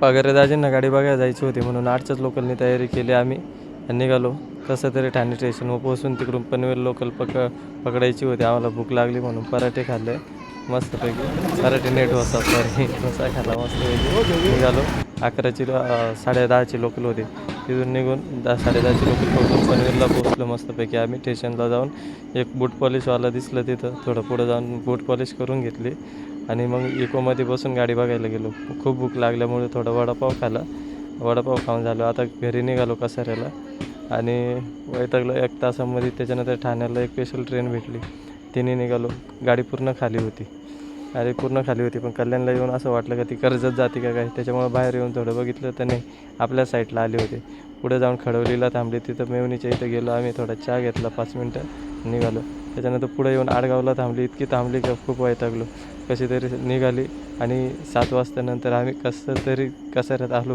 पगारे दाजींना गाडी बघायला जायची होती म्हणून 8च्याच लोकलनी तयारी केली आम्ही निघालो. कसं तरी ठाणे स्टेशनवर पोहोचून तिकडून पनवेल लोकल पकडायची होती. आम्हाला भूक लागली म्हणून पराठे खाल्ले मस्तपैकी. पराठे नेट होता सॉरी डोसा खाल्ला मस्तपैकी. निघालो 11ची 10:30ची लोकल होती. तिथून निघून 10:30ची लोकल पकडून पनवेलला पोहोचलो मस्तपैकी. आम्ही स्टेशनला जाऊन एक बूट पॉलिशवाला दिसलं तिथं. थोडं पुढं जाऊन बूट पॉलिश करून घेतली आणि मग इकोमध्ये बसून गाडी बघायला गेलो. खूप भूक लागल्यामुळे थोडा वडापाव खाला. वडापाव खाऊन झालो आता घरी निघालो कसाऱ्याला आणि वैतागलो 1 तासामध्ये. त्याच्यानंतर ठाण्याला एक स्पेशल ट्रेन भेटली, तिने निघालो. गाडी पूर्ण खाली होती. गाडी पूर्ण खाली होती पण कल्याणला येऊन असं वाटलं का ती कर्जत जाते का काय. त्याच्यामुळे बाहेर येऊन थोडं बघितलं तर नाही, आपल्या साईडला आली होती. पुढे जाऊन खडवलीला थांबली. तिथं मेवणीच्या इथं गेलो आम्ही. थोडा चहा घेतला 5 मिनटं निघालो. त्याच्यानंतर पुढे येऊन आडगावला थांबली. इतकी थांबली का खूप वैतागलो. कशी तरी निघाली आणि 7 वाजता नंतर आम्ही कसं तरी कसाऱ्यात आलो.